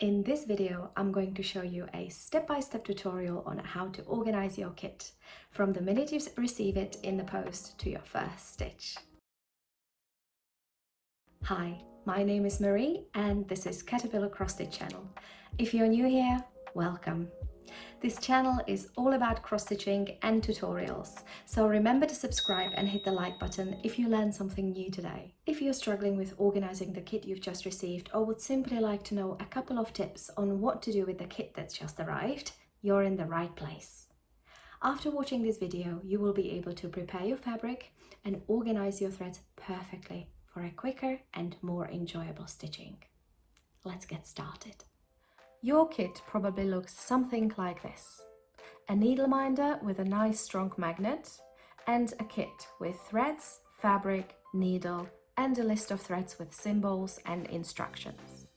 In this video, I'm going to show you a step-by-step tutorial on how to organize your kit from the minute you receive it in the post to your first stitch. Hi, my name is Marie and this is Caterpillar Cross Stitch Channel. If you're new here, welcome. This channel is all about cross-stitching and tutorials, so remember to subscribe and hit the like button if you learned something new today. If you're struggling with organizing the kit you've just received or would simply like to know a couple of tips on what to do with the kit that's just arrived, you're in the right place. After watching this video, you will be able to prepare your fabric and organize your threads perfectly for a quicker and more enjoyable stitching. Let's get started. Your kit probably looks something like this. A needle minder with a nice strong magnet and a kit with threads, fabric, needle and a list of threads with symbols and instructions.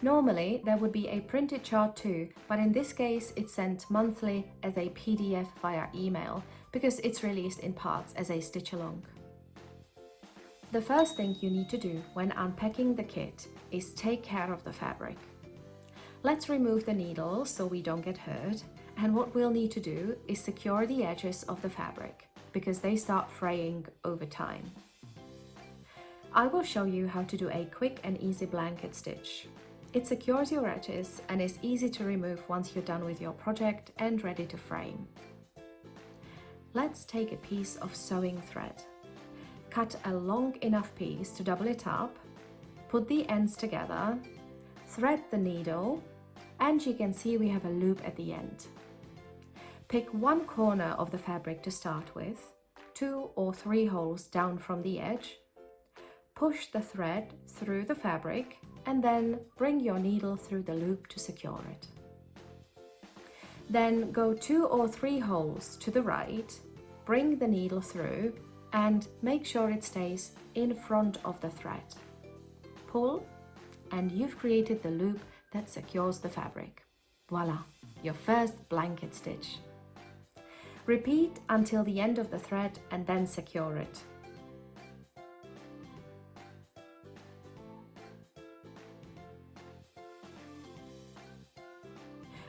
Normally there would be a printed chart too, but in this case it's sent monthly as a PDF via email because it's released in parts as a stitch along. The first thing you need to do when unpacking the kit is take care of the fabric. Let's remove the needle so we don't get hurt, and what we'll need to do is secure the edges of the fabric because they start fraying over time. I will show you how to do a quick and easy blanket stitch. It secures your edges and is easy to remove once you're done with your project and ready to frame. Let's take a piece of sewing thread. Cut a long enough piece to double it up, put the ends together, thread the needle, and you can see we have a loop at the end. Pick one corner of the fabric to start with, 2 or 3 holes down from the edge, push the thread through the fabric and then bring your needle through the loop to secure it. Then go 2 or 3 holes to the right, bring the needle through and make sure it stays in front of the thread. Pull and you've created the loop that secures the fabric. Voila, your first blanket stitch. Repeat until the end of the thread and then secure it.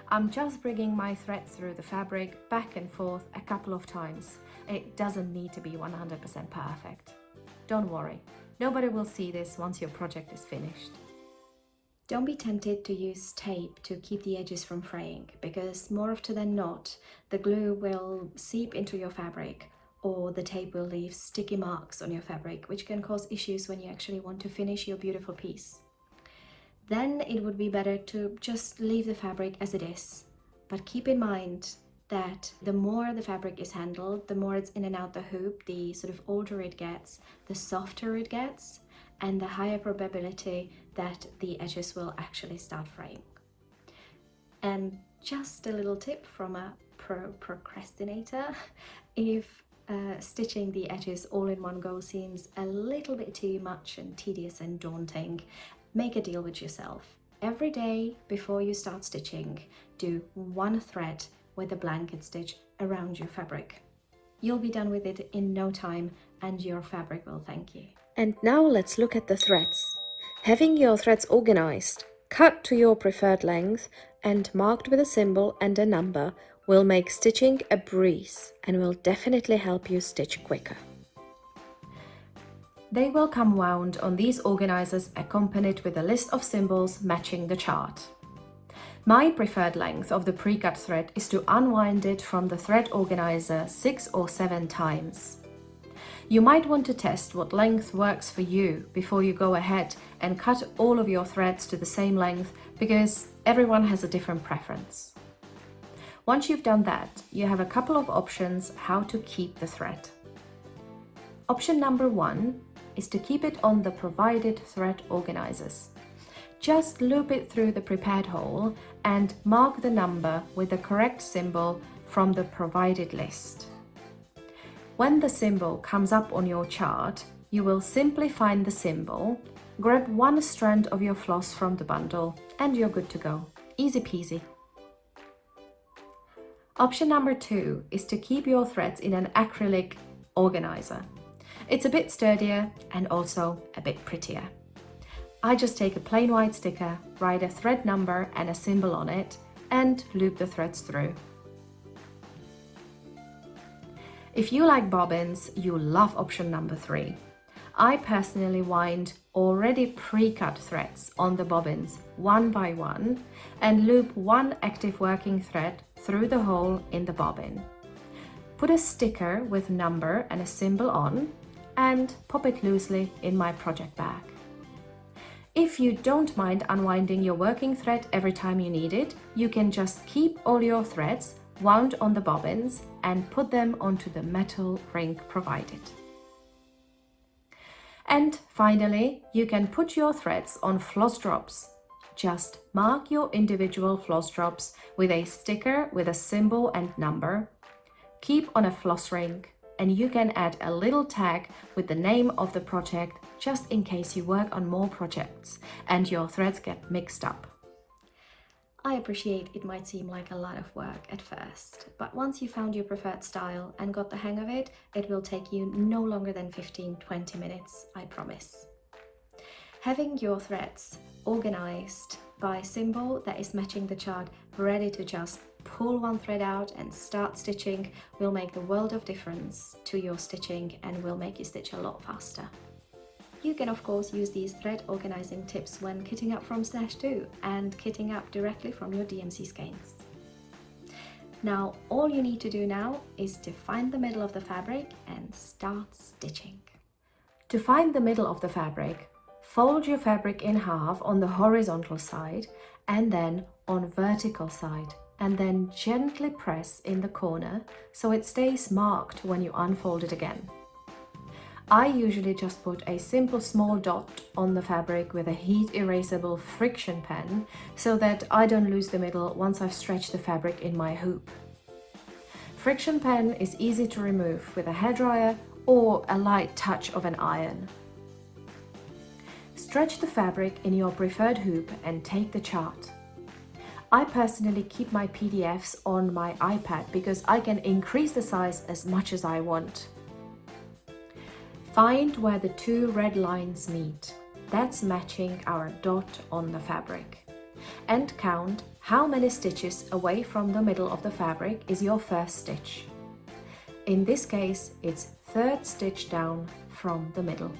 I'm just bringing my thread through the fabric back and forth a couple of times. It doesn't need to be 100% perfect. Don't worry, nobody will see this once your project is finished. Don't be tempted to use tape to keep the edges from fraying, because more often than not, the glue will seep into your fabric or the tape will leave sticky marks on your fabric, which can cause issues when you actually want to finish your beautiful piece. Then it would be better to just leave the fabric as it is. But keep in mind that the more the fabric is handled, the more it's in and out the hoop, the sort of older it gets, the softer it gets, and the higher probability that the edges will actually start fraying. And just a little tip from a procrastinator, if stitching the edges all in one go seems a little bit too much and tedious and daunting, make a deal with yourself. Every day before you start stitching, do one thread with a blanket stitch around your fabric. You'll be done with it in no time and your fabric will thank you. And now let's look at the threads. Having your threads organized, cut to your preferred length and marked with a symbol and a number will make stitching a breeze and will definitely help you stitch quicker. They will come wound on these organizers accompanied with a list of symbols matching the chart. My preferred length of the pre-cut thread is to unwind it from the thread organizer 6 or 7 times. You might want to test what length works for you before you go ahead and cut all of your threads to the same length, because everyone has a different preference. Once you've done that, you have a couple of options how to keep the thread. Option number 1 is to keep it on the provided thread organizers. Just loop it through the prepared hole and mark the number with the correct symbol from the provided list. When the symbol comes up on your chart, you will simply find the symbol, grab one strand of your floss from the bundle, and you're good to go. Easy peasy. Option number 2 is to keep your threads in an acrylic organizer. It's a bit sturdier and also a bit prettier. I just take a plain white sticker, write a thread number and a symbol on it, and loop the threads through. If you like bobbins, you'll love option number 3. I personally wind already pre-cut threads on the bobbins one by one and loop one active working thread through the hole in the bobbin. Put a sticker with number and a symbol on and pop it loosely in my project bag. If you don't mind unwinding your working thread every time you need it, you can just keep all your threads wound on the bobbins and put them onto the metal ring provided. And finally, you can put your threads on floss drops. Just mark your individual floss drops with a sticker with a symbol and number. Keep on a floss ring, and you can add a little tag with the name of the project just in case you work on more projects and your threads get mixed up. I appreciate it might seem like a lot of work at first, but once you found your preferred style and got the hang of it, it will take you no longer than 15-20 minutes, I promise. Having your threads organized by symbol that is matching the chart, ready to just pull one thread out and start stitching, will make the world of difference to your stitching and will make you stitch a lot faster. You can of course use these thread organizing tips when kitting up from Stash too, and kitting up directly from your DMC skeins. Now all you need to do now is to find the middle of the fabric and start stitching. To find the middle of the fabric, fold your fabric in half on the horizontal side and then on vertical side, and then gently press in the corner so it stays marked when you unfold it again. I usually just put a simple small dot on the fabric with a heat erasable friction pen so that I don't lose the middle once I've stretched the fabric in my hoop. Friction pen is easy to remove with a hairdryer or a light touch of an iron. Stretch the fabric in your preferred hoop and take the chart. I personally keep my PDFs on my iPad because I can increase the size as much as I want. Find where the two red lines meet. That's matching our dot on the fabric. And count how many stitches away from the middle of the fabric is your first stitch. In this case, it's third stitch down from the middle.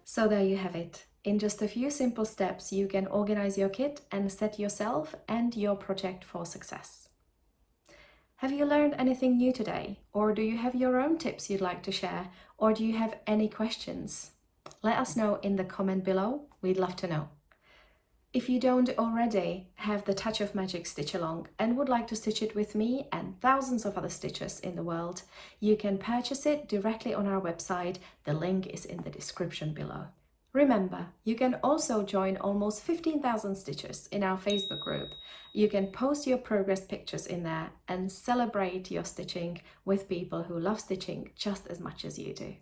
So there you have it. In just a few simple steps, you can organize your kit and set yourself and your project for success. Have you learned anything new today? Or do you have your own tips you'd like to share? Or do you have any questions? Let us know in the comment below. We'd love to know. If you don't already have the Touch of Magic stitch along and would like to stitch it with me and thousands of other stitchers in the world, you can purchase it directly on our website. The link is in the description below. Remember, you can also join almost 15,000 stitchers in our Facebook group. You can post your progress pictures in there and celebrate your stitching with people who love stitching just as much as you do.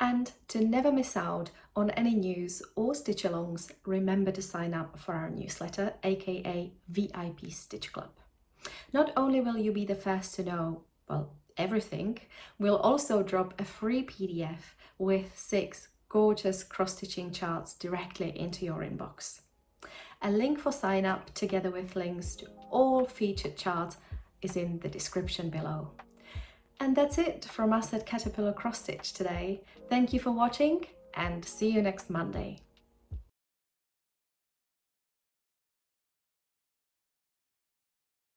And to never miss out on any news or stitch-alongs, remember to sign up for our newsletter, aka VIP Stitch Club. Not only will you be the first to know, well, everything, we'll also drop a free PDF with 6 gorgeous cross-stitching charts directly into your inbox. A link for sign up together with links to all featured charts is in the description below. And that's it from us at Caterpillar Cross Stitch today. Thank you for watching and see you next Monday.